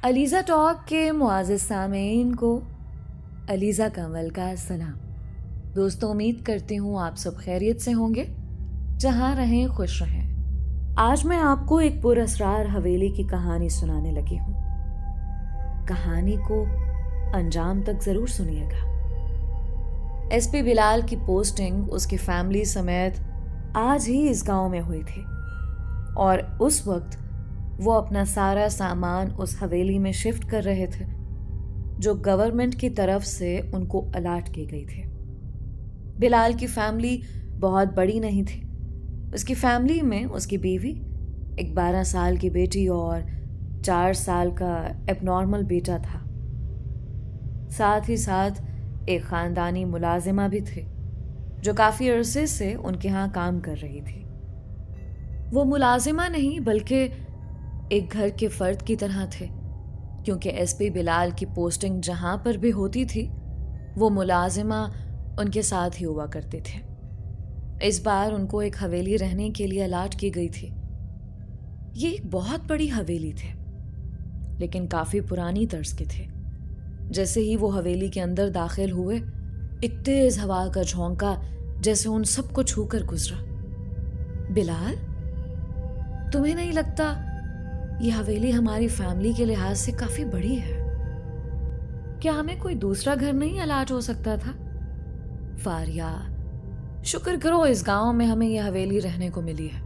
Aliza talk के मुआज़िज़ सामीन को अलीज़ा कंवल का सलाम। दोस्तों, उम्मीद करती हूँ आप सब खैरियत से होंगे, जहाँ रहें खुश रहें। आज मैं आपको एक पुरअसरार हवेली की कहानी सुनाने लगी हूँ। कहानी को अंजाम तक ज़रूर सुनिएगा। एसपी बिलाल की पोस्टिंग उसकी फैमिली समेत आज ही इस गांव में हुई थी और उस वक्त वो अपना सारा सामान उस हवेली में शिफ्ट कर रहे थे जो गवर्नमेंट की तरफ से उनको अलाट की गई थी। बिलाल की फैमिली बहुत बड़ी नहीं थी। उसकी फैमिली में उसकी बीवी, एक 12 साल की बेटी और 4 साल का एबनॉर्मल बेटा था। साथ ही साथ एक ख़ानदानी मुलाजिमा भी थे जो काफ़ी अरसे से उनके यहाँ काम कर रही थी। वो मुलाजिमा नहीं बल्कि एक घर के फर्द की तरह थे, क्योंकि एसपी बिलाल की पोस्टिंग जहां पर भी होती थी वो मुलाजिमा उनके साथ ही हुआ करते थे। इस बार उनको एक हवेली रहने के लिए अलाट की गई थी। ये एक बहुत बड़ी हवेली थी, लेकिन काफी पुरानी तर्ज के थे। जैसे ही वो हवेली के अंदर दाखिल हुए, एक तेज हवा का झोंका जैसे उन सबको छूकर गुजरा। बिलाल, तुम्हें नहीं लगता ये हवेली हमारी फैमिली के लिहाज से काफी बड़ी है? क्या हमें कोई दूसरा घर नहीं अलाट हो सकता था? फारिया, शुक्र करो इस गांव में हमें यह हवेली रहने को मिली है,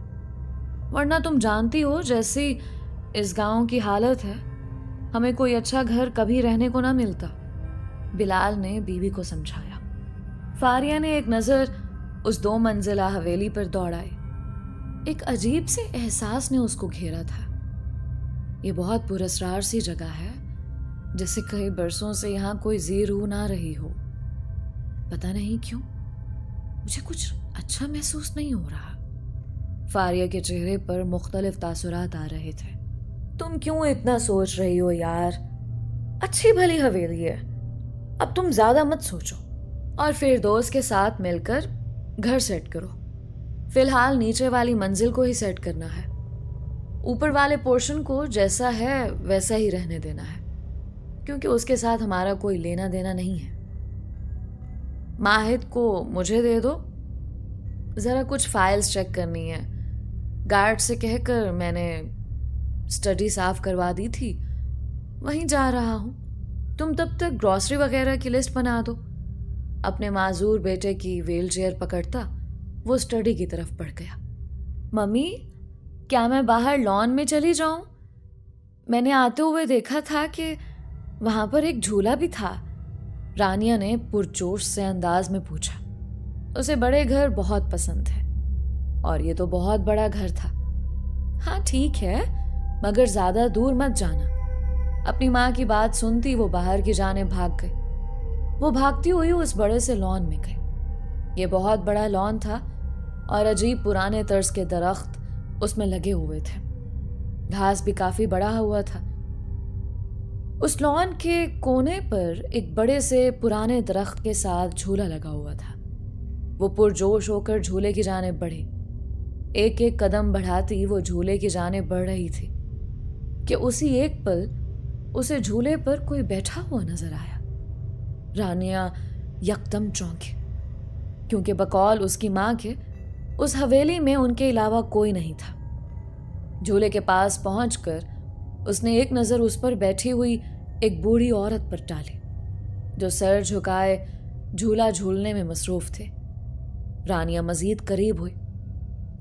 वरना तुम जानती हो जैसी इस गांव की हालत है, हमें कोई अच्छा घर कभी रहने को ना मिलता। बिलाल ने बीवी को समझाया। फारिया ने एक नजर उस 2 मंजिला हवेली पर दौड़ाई। एक अजीब से एहसास ने उसको घेरा था। ये बहुत पुरअसरार सी जगह है, जैसे कई बरसों से यहाँ कोई जी रूह ना रही हो। पता नहीं क्यों मुझे कुछ अच्छा महसूस नहीं हो रहा। फारिया के चेहरे पर मुख्तलिफ तासुरात आ रहे थे। तुम क्यों इतना सोच रही हो यार? अच्छी भली हवेली है, अब तुम ज्यादा मत सोचो और फिर दोस्त के साथ मिलकर घर सेट करो। फिलहाल नीचे वाली मंजिल को ही सेट करना है, ऊपर वाले पोर्शन को जैसा है वैसा ही रहने देना है, क्योंकि उसके साथ हमारा कोई लेना देना नहीं है। माहिद को मुझे दे दो, जरा कुछ फाइल्स चेक करनी है। गार्ड से कहकर मैंने स्टडी साफ करवा दी थी, वहीं जा रहा हूं। तुम तब तक ग्रॉसरी वगैरह की लिस्ट बना दो। अपने माजूर बेटे की व्हीलचेयर पकड़ता वो स्टडी की तरफ बढ़ गया। मम्मी, क्या मैं बाहर लॉन में चली जाऊं? मैंने आते हुए देखा था कि वहां पर एक झूला भी था। रानिया ने पुरजोश से अंदाज में पूछा। उसे बड़े घर बहुत पसंद है और ये तो बहुत बड़ा घर था। हाँ ठीक है, मगर ज्यादा दूर मत जाना। अपनी माँ की बात सुनती वो बाहर की जाने भाग गई। वो भागती हुई उस बड़े से लॉन में गई। ये बहुत बड़ा लॉन था और अजीब पुराने तर्ज के दरख्त उसमें लगे हुए थे। घास भी काफी बड़ा हुआ था। उस लॉन के कोने पर एक बड़े से पुराने दरख्त के साथ झूला लगा हुआ था। वो पुरजोश होकर झूले की जाने बढ़ी। एक एक कदम बढ़ाती वो झूले की जाने बढ़ रही थी कि उसी एक पल उसे झूले पर कोई बैठा हुआ नजर आया। रानिया यकदम चौंकी, क्योंकि बकौल उसकी माँ के उस हवेली में उनके अलावा कोई नहीं था। झूले के पास पहुंचकर उसने एक नजर उस पर बैठी हुई एक बूढ़ी औरत पर डाली, जो सर झुकाए झूला झूलने में मसरूफ थे। रानिया मजीद करीब हुई।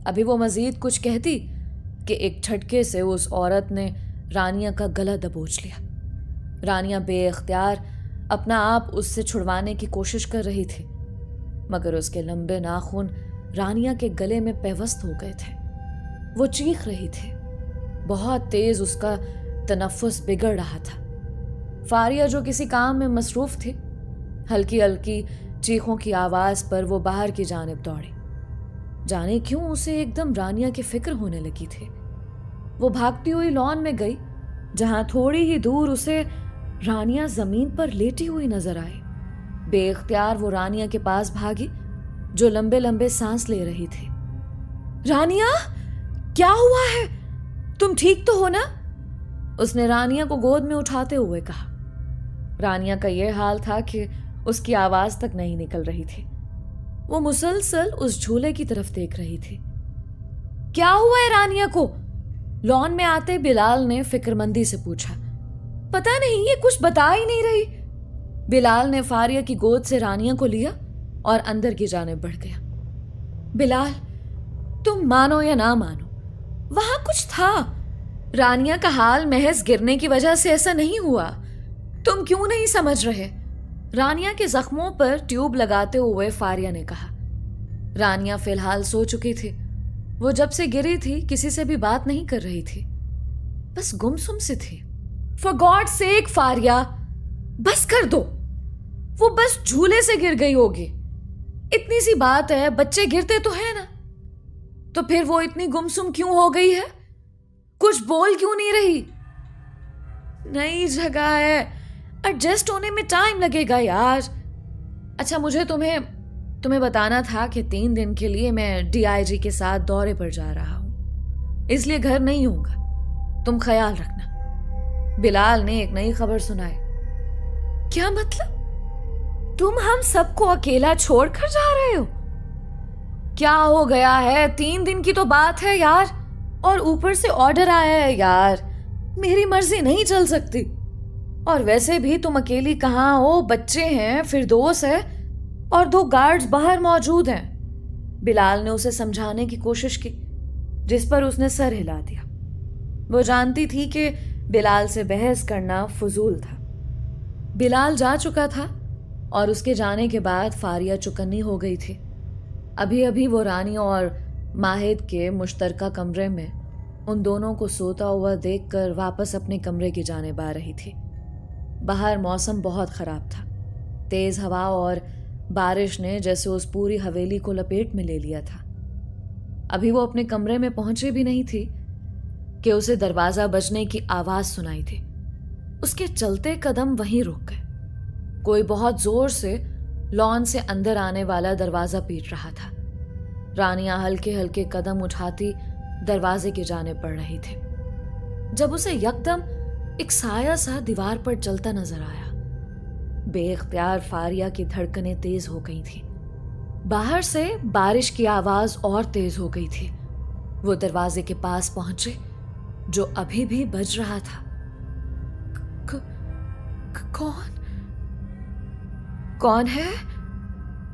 अभी वो मजीद कुछ कहती कि एक झटके से उस औरत ने रानिया का गला दबोच लिया। रानिया बेइख्तियार अपना आप उससे छुड़वाने की कोशिश कर रही थी, मगर उसके लंबे नाखून रानिया के गले में पेवस्त हो गए थे। वो चीख रही थी। बहुत तेज उसका तनफ्फुस बिगड़ रहा था। फारिया जो किसी काम में मसरूफ थी, हल्की हल्की चीखों की आवाज पर वो बाहर की जानिब दौड़ी। जाने क्यों उसे एकदम रानिया की फिक्र होने लगी थी। वो भागती हुई लॉन में गई, जहां थोड़ी ही दूर उसे रानिया जमीन पर लेटी हुई नजर आई। बेइख्तियार वो रानिया के पास भागी, जो लंबे लंबे सांस ले रही थी। रानिया, क्या हुआ है? तुम ठीक तो हो ना? उसने रानिया को गोद में उठाते हुए कहा। रानिया का यह हाल था कि उसकी आवाज तक नहीं निकल रही थी। वो मुसलसल उस झूले की तरफ देख रही थी। क्या हुआ है रानिया को? लॉन में आते बिलाल ने फिक्रमंदी से पूछा। पता नहीं, ये कुछ बता ही नहीं रही। बिलाल ने फारिया की गोद से रानिया को लिया और अंदर की जानिब बढ़ गया। बिलाल, तुम मानो या ना मानो, वहां कुछ था। रानिया का हाल महज गिरने की वजह से ऐसा नहीं हुआ। तुम क्यों नहीं समझ रहे? रानिया के जख्मों पर ट्यूब लगाते हुए फारिया ने कहा। रानिया फिलहाल सो चुकी थी। वो जब से गिरी थी किसी से भी बात नहीं कर रही थी, बस गुमसुम सी थी। फॉर गॉड सेक फारिया, बस कर दो। वो बस झूले से गिर गई होगी, इतनी सी बात है। बच्चे गिरते तो है ना, तो फिर वो इतनी गुमसुम क्यों हो गई है? कुछ बोल क्यों नहीं रही? नई जगह है, एडजस्ट होने में टाइम लगेगा यार। अच्छा, मुझे तुम्हें बताना था कि 3 दिन के लिए मैं डीआईजी के साथ दौरे पर जा रहा हूं, इसलिए घर नहीं होगा। तुम ख्याल रखना। बिलाल ने एक नई खबर सुनाई। क्या मतलब? तुम हम सबको अकेला छोड़कर जा रहे हो? क्या हो गया है? 3 दिन की तो बात है यार, और ऊपर से ऑर्डर आया है यार। मेरी मर्जी नहीं चल सकती। और वैसे भी तुम अकेली कहाँ हो? बच्चे हैं, फिरदौस है और 2 गार्ड्स बाहर मौजूद हैं। बिलाल ने उसे समझाने की कोशिश की, जिस पर उसने सर हिला दिया। वो जानती थी कि बिलाल से बहस करना फजूल था। बिलाल जा चुका था और उसके जाने के बाद फारिया चुकन्नी हो गई थी। अभी अभी वो रानी और माहिद के मुश्तरका कमरे में उन दोनों को सोता हुआ देखकर वापस अपने कमरे की जानिब आ रही थी। बाहर मौसम बहुत खराब था। तेज हवा और बारिश ने जैसे उस पूरी हवेली को लपेट में ले लिया था। अभी वो अपने कमरे में पहुंचे भी नहीं थी कि उसे दरवाजा बजने की आवाज सुनाई थी। उसके चलते कदम वहीं रुक गए। कोई बहुत जोर से लॉन से अंदर आने वाला दरवाजा पीट रहा था। रानिया हल्के हल्के कदम उठाती दरवाजे की जानिब बढ़ रही थी, जब उसे यकदम एक साया सा दीवार पर चलता नजर आया। बेख्तियार फारिया की धड़कनें तेज हो गई थी। बाहर से बारिश की आवाज और तेज हो गई थी। वो दरवाजे के पास पहुंचे, जो अभी भी बज रहा था। कौन है?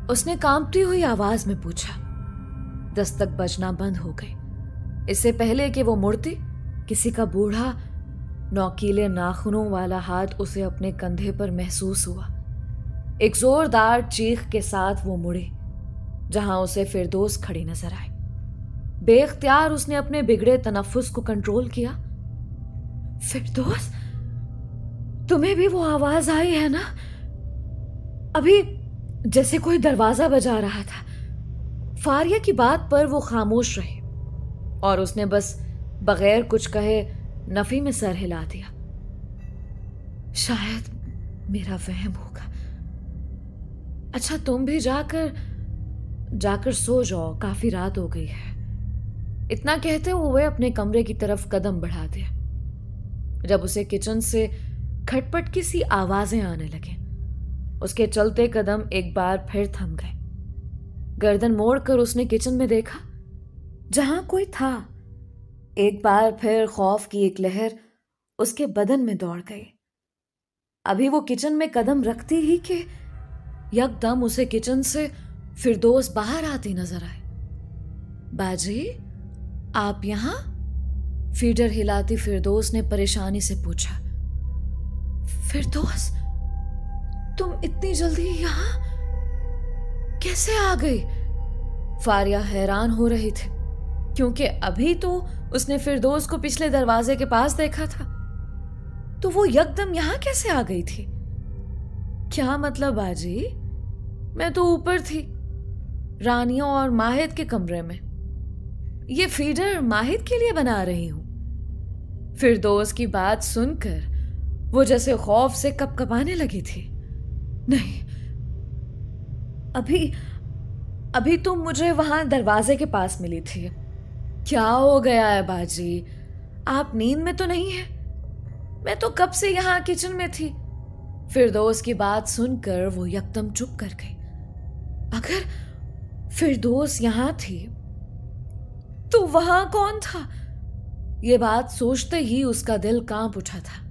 उसने कांपती हुई आवाज में पूछा। दस्तक बजना बंद हो गई। इससे पहले कि वो मुड़ती, किसी का बूढ़ा नौकीले नाखूनों वाला हाथ उसे अपने कंधे पर महसूस हुआ। एक जोरदार चीख के साथ वो मुड़ी, जहां उसे फिरदौस खड़ी नजर आई। बेख्तियार उसने अपने बिगड़े तनफ्फुस को कंट्रोल किया। फिरदौस, तुम्हें भी वो आवाज आई है ना? अभी जैसे कोई दरवाजा बजा रहा था। फारिया की बात पर वो खामोश रही और उसने बस बगैर कुछ कहे नफी में सर हिला दिया। शायद मेरा वहम होगा। अच्छा, तुम भी जाकर सो जाओ, काफी रात हो गई है। इतना कहते हुए अपने कमरे की तरफ कदम बढ़ा दिया, जब उसे किचन से खटपट की सी आवाजें आने लगे। उसके चलते कदम एक बार फिर थम गए। गर्दन मोड़कर उसने किचन में देखा, जहां कोई था। एक बार फिर खौफ की एक लहर उसके बदन में दौड़ गई। अभी वो किचन में कदम रखती ही कि यकदम उसे किचन से फिरदौस बाहर आती नजर आई। बाजी, आप यहां? फीडर हिलाती फिरदौस ने परेशानी से पूछा। फिरदौस, तुम इतनी जल्दी यहां कैसे आ गई? फारिया हैरान हो रही थी, क्योंकि अभी तो उसने फिरदौस को पिछले दरवाजे के पास देखा था, तो वो यकदम यहां कैसे आ गई थी? क्या मतलब बाजी? मैं तो ऊपर थी, रानिया और माहिद के कमरे में। ये फीडर माहिद के लिए बना रही हूं। फिरदौस की बात सुनकर वो जैसे खौफ से कपकपाने लगी थी। नहीं, अभी तुम मुझे वहां दरवाजे के पास मिली थी। क्या हो गया है बाजी? आप नींद में तो नहीं है? मैं तो कब से यहां किचन में थी। फिरदौस की बात सुनकर वो यकदम चुप कर गई। अगर फिरदौस यहां थी तो वहां कौन था? ये बात सोचते ही उसका दिल कांप उठा था।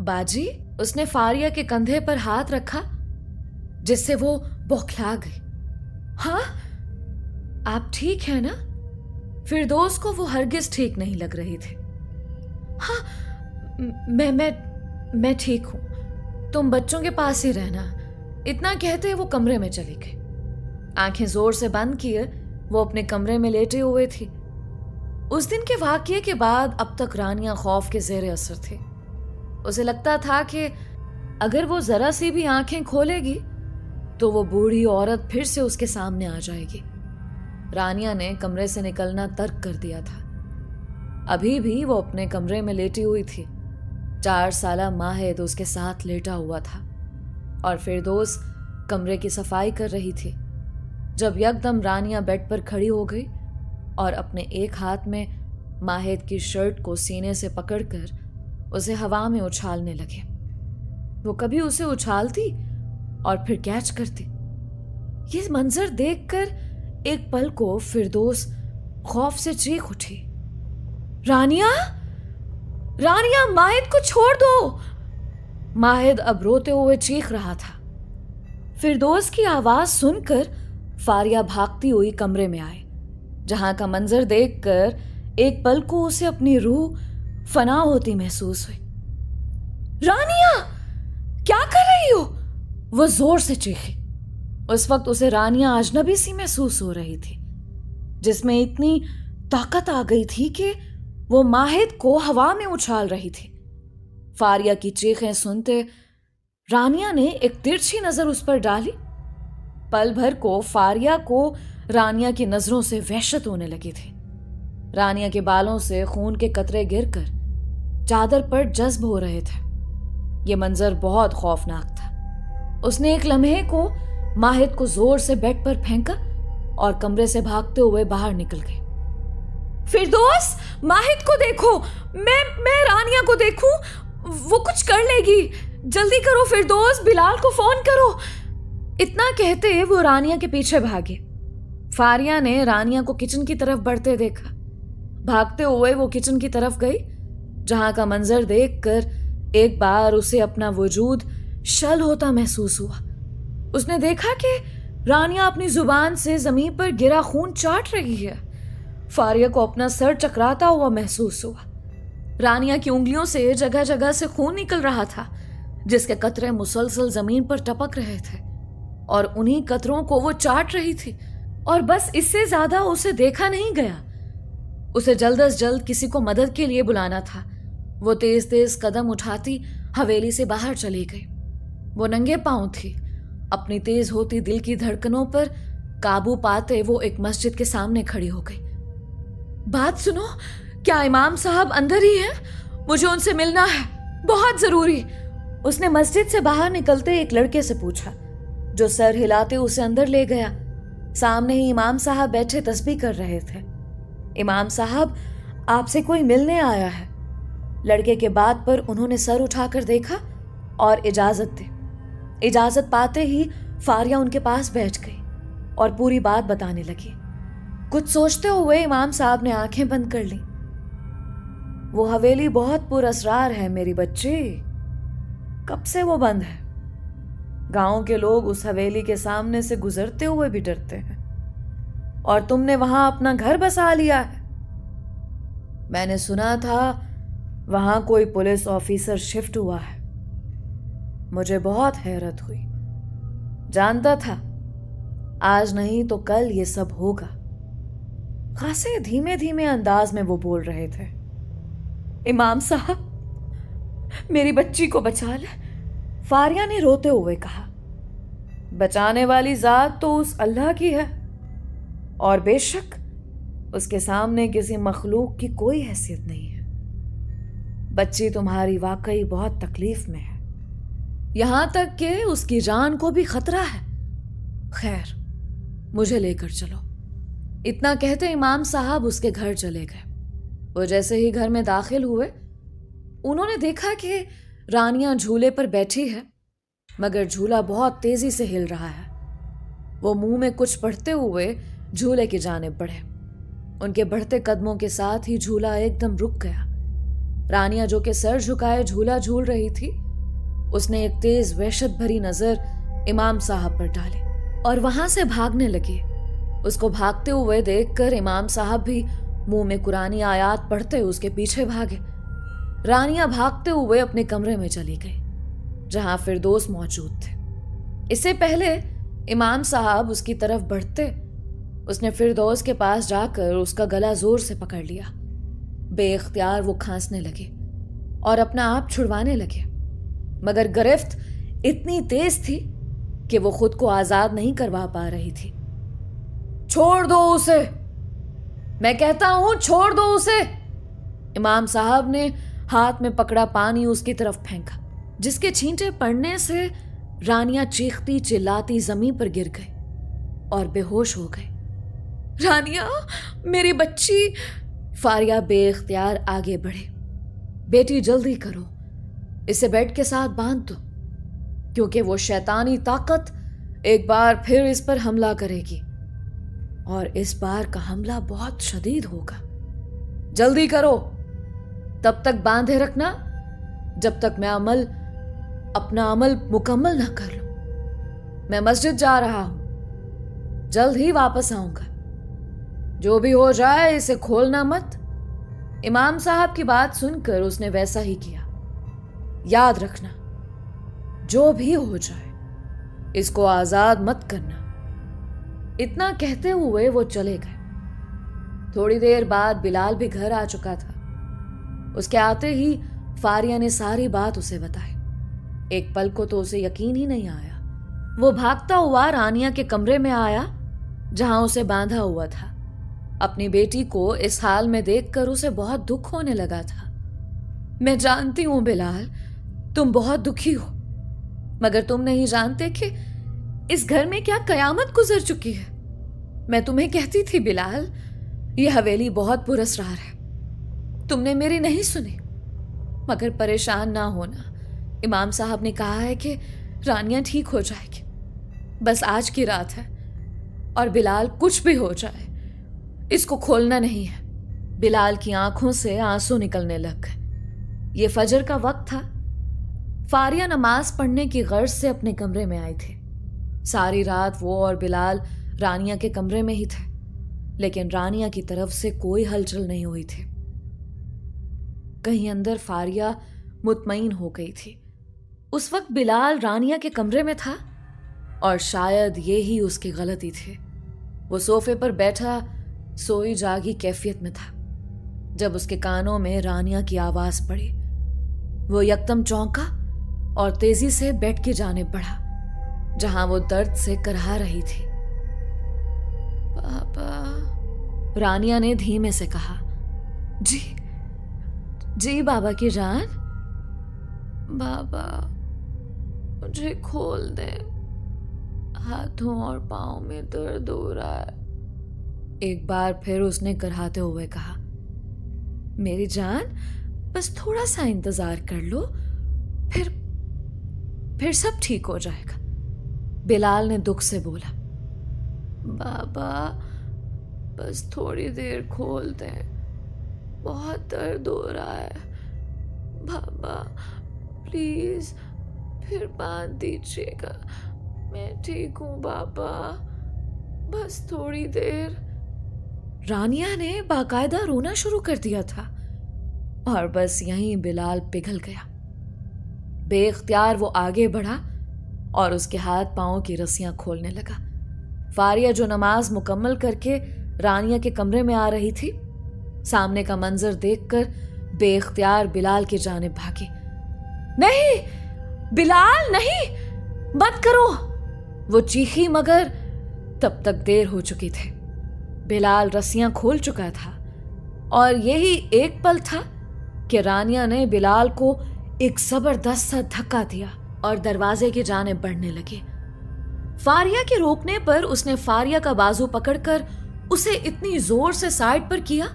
बाजी, उसने फारिया के कंधे पर हाथ रखा, जिससे वो बौखला गई। हाँ, आप ठीक है ना? फिरदौस को वो हरगिज ठीक नहीं लग रही थी। हाँ, मैं ठीक हूं, तुम बच्चों के पास ही रहना। इतना कहते वो कमरे में चली गई। आंखें जोर से बंद किए वो अपने कमरे में लेटे हुए थी। उस दिन के वाकये के बाद अब तक रानिया खौफ के ज़ेरे असर थी। उसे लगता था कि अगर वो जरा सी भी आंखें खोलेगी तो वो बूढ़ी औरत फिर से उसके सामने आ जाएगी। रानिया ने कमरे से निकलना तर्क कर दिया था। अभी भी वो अपने कमरे में लेटी हुई थी। 4 साला माहिद उसके साथ लेटा हुआ था और फिरदौस कमरे की सफाई कर रही थी, जब यकदम रानिया बेड पर खड़ी हो गई और अपने एक हाथ में माहिद की शर्ट को सीने से पकड़कर उसे हवा में उछालने लगे। वो कभी उसे उछालती और फिर कैच करती। ये मंजर देखकर एक पल को फिरदौस खौफ से चीख उठी। रानिया, रानिया, माहिद को छोड़ दो। माहिद अब रोते हुए चीख रहा था। फिरदौस की आवाज सुनकर फारिया भागती हुई कमरे में आए, जहां का मंजर देखकर एक पल को उसे अपनी रूह फना होती महसूस हुई। रानिया, क्या कर रही हो? वो जोर से चीखी। उस वक्त उसे रानिया अजनबी सी महसूस हो रही थी, जिसमें इतनी ताकत आ गई थी कि वो माहिद को हवा में उछाल रही थी। फारिया की चीखें सुनते रानिया ने एक तिरछी नजर उस पर डाली। पल भर को फारिया को रानिया की नजरों से वहशत होने लगी थी। रानिया के बालों से खून के कतरे गिरकर चादर पर जज्ब हो रहे थे। यह मंजर बहुत खौफनाक था। उसने एक लम्हे को माहिद को जोर से बेड पर फेंका और कमरे से भागते हुए बाहर निकल गई। फिरदौस, माहिद को देखो। मैं रानिया को देखूं, वो कुछ कर लेगी। जल्दी करो फिरदौस, बिलाल को फोन करो। इतना कहते वो रानिया के पीछे भागे। फारिया ने रानिया को किचन की तरफ बढ़ते देखा। भागते हुए वो किचन की तरफ गई, जहां का मंजर देखकर एक बार उसे अपना वजूद शल होता महसूस हुआ। उसने देखा कि रानिया अपनी जुबान से जमीन पर गिरा खून चाट रही है। फारिया को अपना सर चकराता हुआ महसूस हुआ। रानिया की उंगलियों से जगह जगह से खून निकल रहा था, जिसके कतरे मुसलसल जमीन पर टपक रहे थे और उन्हीं कतरों को वो चाट रही थी। और बस इससे ज्यादा उसे देखा नहीं गया। उसे जल्द अज जल्द किसी को मदद के लिए बुलाना था। वो तेज तेज कदम उठाती हवेली से बाहर चली गई। वो नंगे पांव थी। अपनी तेज होती दिल की धड़कनों पर काबू पाते वो एक मस्जिद के सामने खड़ी हो गई। बात सुनो, क्या इमाम साहब अंदर ही हैं? मुझे उनसे मिलना है, बहुत जरूरी। उसने मस्जिद से बाहर निकलते एक लड़के से पूछा, जो सर हिलाते उसे अंदर ले गया। सामने ही इमाम साहब बैठे तस्बीह कर रहे थे। इमाम साहब, आपसे कोई मिलने आया है। लड़के के बात पर उन्होंने सर उठाकर देखा और इजाजत दी। इजाजत पाते ही फारिया उनके पास बैठ गई और पूरी बात बताने लगी। कुछ सोचते हुए इमाम साहब ने आंखें बंद कर ली। वो हवेली बहुत पुरअसरार है मेरी बच्ची। कब से वो बंद है? गांव के लोग उस हवेली के सामने से गुजरते हुए भी डरते हैं, और तुमने वहां अपना घर बसा लिया है। मैंने सुना था वहां कोई पुलिस ऑफिसर शिफ्ट हुआ है। मुझे बहुत हैरत हुई। जानता था आज नहीं तो कल ये सब होगा। खासे धीमे धीमे अंदाज में वो बोल रहे थे। इमाम साहब, मेरी बच्ची को बचा ले, फारिया ने रोते हुए कहा। बचाने वाली जात तो उस अल्लाह की है, और बेशक उसके सामने किसी मखलूक की कोई हैसियत नहीं है। बच्ची तुम्हारी वाकई बहुत तकलीफ में है, यहां तक कि उसकी जान को भी खतरा है। खैर, मुझे लेकर चलो। इतना कहते इमाम साहब उसके घर चले गए। वो जैसे ही घर में दाखिल हुए, उन्होंने देखा कि रानिया झूले पर बैठी है, मगर झूला बहुत तेजी से हिल रहा है। वो मुंह में कुछ पढ़ते हुए झूले की जानिब बढ़े। उनके बढ़ते कदमों के साथ ही झूला एकदम रुक गया। रानिया, जो कि सर झुकाए झूला झूल रही थी, उसने एक तेज वहशत भरी नजर इमाम साहब पर डाली और वहां से भागने लगी। उसको भागते हुए देखकर इमाम साहब भी मुंह में कुरानी आयात पढ़ते उसके पीछे भागे। रानिया भागते हुए अपने कमरे में चली गई, जहां फिरदौस मौजूद थे। इससे पहले इमाम साहब उसकी तरफ बढ़ते, उसने फिरदौस के पास जाकर उसका गला जोर से पकड़ लिया। बेइख्तियार वो खांसने लगे और अपना आप छुड़वाने लगे, मगर गिरफ्त इतनी तेज थी कि वो खुद को आजाद नहीं करवा पा रही थी। छोड़ दो उसे, मैं कहता हूं छोड़ दो उसे। इमाम साहब ने हाथ में पकड़ा पानी उसकी तरफ फेंका, जिसके छींटे पड़ने से रानिया चीखती चिल्लाती जमीन पर गिर गई और बेहोश हो गई। रानिया, मेरी बच्ची। फारिया बेइख्तियार आगे बढ़े। बेटी जल्दी करो, इसे बेड के साथ बांध दो, क्योंकि वो शैतानी ताकत एक बार फिर इस पर हमला करेगी और इस बार का हमला बहुत शदीद होगा। जल्दी करो, तब तक बांधे रखना जब तक मैं अपना अमल मुकम्मल ना कर लूं। मैं मस्जिद जा रहा हूं, जल्द ही वापस आऊंगा। जो भी हो जाए इसे खोलना मत। इमाम साहब की बात सुनकर उसने वैसा ही किया। याद रखना, जो भी हो जाए इसको आजाद मत करना। इतना कहते हुए वो चले गए। थोड़ी देर बाद बिलाल भी घर आ चुका था। उसके आते ही फारिया ने सारी बात उसे बताई। एक पल को तो उसे यकीन ही नहीं आया। वो भागता हुआ रानिया के कमरे में आया, जहां उसे बांधा हुआ था। अपनी बेटी को इस हाल में देखकर उसे बहुत दुख होने लगा था। मैं जानती हूं बिलाल, तुम बहुत दुखी हो, मगर तुम नहीं जानते कि इस घर में क्या कयामत गुजर चुकी है। मैं तुम्हें कहती थी बिलाल, यह हवेली बहुत पुरस्कार है। तुमने मेरी नहीं सुनी, मगर परेशान ना होना। इमाम साहब ने कहा है कि रानिया ठीक हो जाएगी। बस आज की रात है, और बिलाल कुछ भी हो जाए इसको खोलना नहीं है। बिलाल की आंखों से आंसू निकलने लग गए। ये फजर का वक्त था। फारिया नमाज पढ़ने की गर्ज से अपने कमरे में आई थी। सारी रात वो और बिलाल रानिया के कमरे में ही थे, लेकिन रानिया की तरफ से कोई हलचल नहीं हुई थी। कहीं अंदर फारिया मुतमईन हो गई थी। उस वक्त बिलाल रानिया के कमरे में था, और शायद ये ही उसकी गलती थी। वो सोफे पर बैठा सोई जागी कैफियत में था जब उसके कानों में रानिया की आवाज पड़ी। वो यकदम चौंका और तेजी से बेड की जानिब बढ़ा, जहां वो दर्द से करहा रही थी। पापा, रानिया ने धीमे से कहा। जी जी बाबा की जान। बाबा, मुझे खोल दे, हाथों और पाँव में दर्द हो रहा है। एक बार फिर उसने करहाते हुए कहा। मेरी जान, बस थोड़ा सा इंतजार कर लो, फिर सब ठीक हो जाएगा। बिलाल ने दुख से बोला। बाबा, बस थोड़ी देर खोल दे, बहुत दर्द हो रहा है। बाबा प्लीज, फिर बांध दीजिएगा। मैं ठीक हूं बाबा, बस थोड़ी देर। रानिया ने बाकायदा रोना शुरू कर दिया था, और बस यहीं बिलाल पिघल गया। बेइख्तियार वो आगे बढ़ा और उसके हाथ पांव की रस्सियां खोलने लगा। फारिया, जो नमाज मुकम्मल करके रानिया के कमरे में आ रही थी, सामने का मंजर देखकर बेइख्तियार बिलाल की जानिब भागी। नहीं बिलाल, नहीं, मत करो, वो चीखी, मगर तब तक देर हो चुकी थी। बिलाल रस्सियां खोल चुका था, और यही एक पल था कि रानिया ने बिलाल को एक जबरदस्त सा धक्का दिया और दरवाजे की जानिब बढ़ने लगी। फारिया के रोकने पर उसने फारिया का बाजू पकड़कर उसे इतनी जोर से साइड पर किया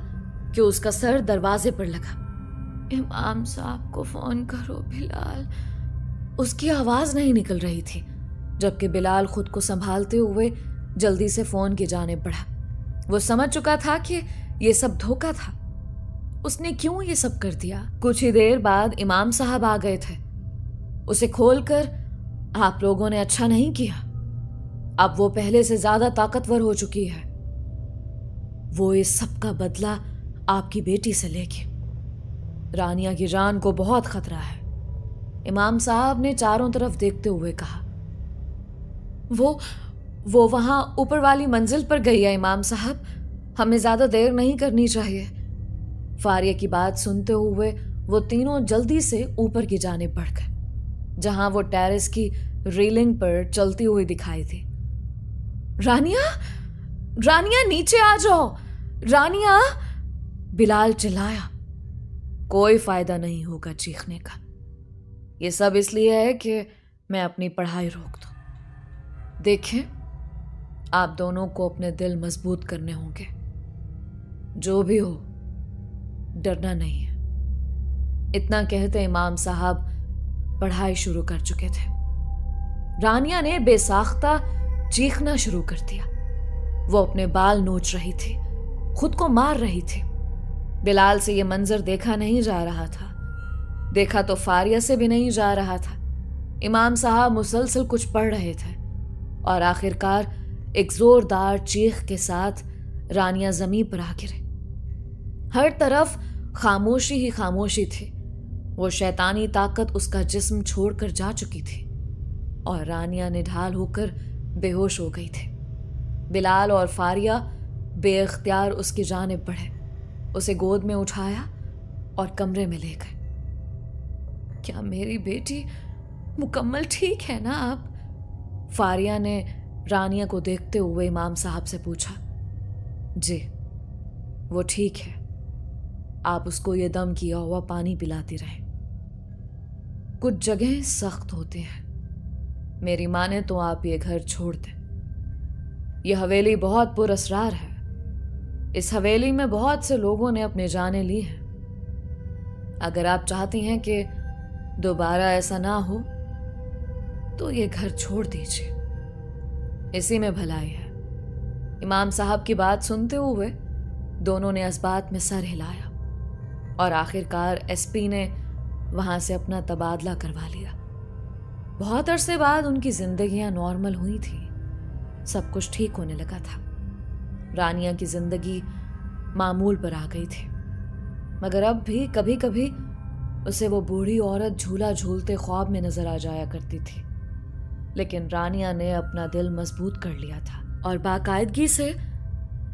कि उसका सर दरवाजे पर लगा। इमाम साहब को फोन करो बिलाल। उसकी आवाज नहीं निकल रही थी, जबकि बिलाल खुद को संभालते हुए जल्दी से फोन की जानिब बढ़ा। वो समझ चुका था कि ये सब धोखा था। उसने क्यों ये सब कर दिया? कुछ ही देर बाद इमाम साहब आ गए थे। उसे खोलकर, आप लोगों ने अच्छा नहीं किया, अब वो पहले से ज्यादा ताकतवर हो चुकी है। वो इस सब का बदला आपकी बेटी से लेगी। रानिया की जान को बहुत खतरा है। इमाम साहब ने चारों तरफ देखते हुए कहा। वो वहां ऊपर वाली मंजिल पर गई है इमाम साहब, हमें ज्यादा देर नहीं करनी चाहिए। फारिया की बात सुनते हुए वो तीनों जल्दी से ऊपर की जानिब बढ़ गए, जहां वो टेरेस की रेलिंग पर चलती हुई दिखाई थी। रानिया, रानिया नीचे आ जाओ, रानिया, बिलाल चिल्लाया। कोई फायदा नहीं होगा चीखने का। ये सब इसलिए है कि मैं अपनी पढ़ाई रोक दूं। देखें, आप दोनों को अपने दिल मजबूत करने होंगे। जो भी हो, डरना नहीं है। इतना कहते इमाम साहब पढ़ाई शुरू कर चुके थे। रानिया ने बेसाख्ता चीखना शुरू कर दिया। वो अपने बाल नोच रही थी, खुद को मार रही थी। बिलाल से ये मंजर देखा नहीं जा रहा था, देखा तो फारिया से भी नहीं जा रहा था। इमाम साहब मुसलसल कुछ पढ़ रहे थे और आखिरकार एक जोरदार चीख के साथ रानिया जमीन पर आ गिरे। हर तरफ खामोशी ही खामोशी थी। वो शैतानी ताकत उसका जिस्म छोड़कर जा चुकी थी और रानिया निढाल होकर बेहोश हो गई थी। बिलाल और फारिया बेइख्तियार उसकी जानिब बढ़े, उसे गोद में उठाया और कमरे में ले गए। क्या मेरी बेटी मुकम्मल ठीक है ना अब? फारिया ने रानिया को देखते हुए इमाम साहब से पूछा। जी, वो ठीक है। आप उसको ये दम किया हुआ पानी पिलाती रहे। कुछ जगह सख्त होते हैं। मेरी माने तो आप ये घर छोड़ दें। यह हवेली बहुत पुरअसरार है। इस हवेली में बहुत से लोगों ने अपने जाने ली हैं। अगर आप चाहती हैं कि दोबारा ऐसा ना हो तो ये घर छोड़ दीजिए, इसी में भलाई है। इमाम साहब की बात सुनते हुए दोनों ने इस बात में सर हिलाया और आखिरकार एसपी ने वहां से अपना तबादला करवा लिया। बहुत अरसे बाद उनकी जिंदगियां नॉर्मल हुई थी, सब कुछ ठीक होने लगा था। रानिया की जिंदगी मामूल पर आ गई थी, मगर अब भी कभी कभी उसे वो बूढ़ी औरत झूला झूलते ख्वाब में नजर आ जाया करती थी। लेकिन रानिया ने अपना दिल मजबूत कर लिया था और बाकायदगी से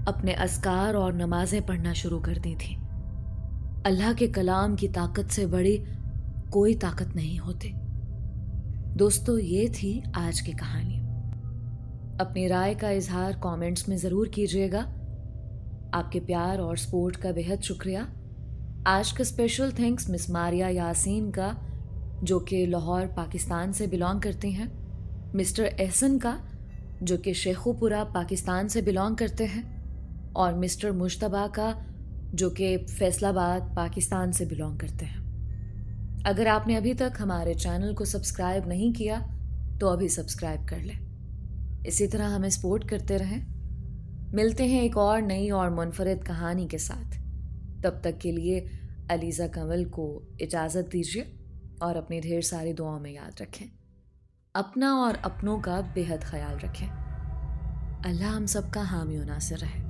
अपने अस्कार और नमाजें पढ़ना शुरू कर दी थी। अल्लाह के कलाम की ताकत से बड़ी कोई ताकत नहीं होती। दोस्तों, ये थी आज की कहानी। अपनी राय का इजहार कमेंट्स में ज़रूर कीजिएगा। आपके प्यार और सपोर्ट का बेहद शुक्रिया। आज का special thanks miss Maria Yasin का, जो कि लाहौर पाकिस्तान से बिलोंग करती हैं, मिस्टर एहसन का, जो कि शेखुपुरा पाकिस्तान से बिलोंग करते हैं, और मिस्टर मुश्तबा का, जो कि फैसलाबाद पाकिस्तान से बिलोंग करते हैं। अगर आपने अभी तक हमारे चैनल को सब्सक्राइब नहीं किया तो अभी सब्सक्राइब कर लें। इसी तरह हमें सपोर्ट करते रहें। मिलते हैं एक और नई और मुनफरिद कहानी के साथ। तब तक के लिए अलीज़ा कंवल को इजाज़त दीजिए और अपनी ढेर सारी दुआओं में याद रखें। अपना और अपनों का बेहद ख्याल रखें। अल्लाह हम सबका हामी और नासिर रहे।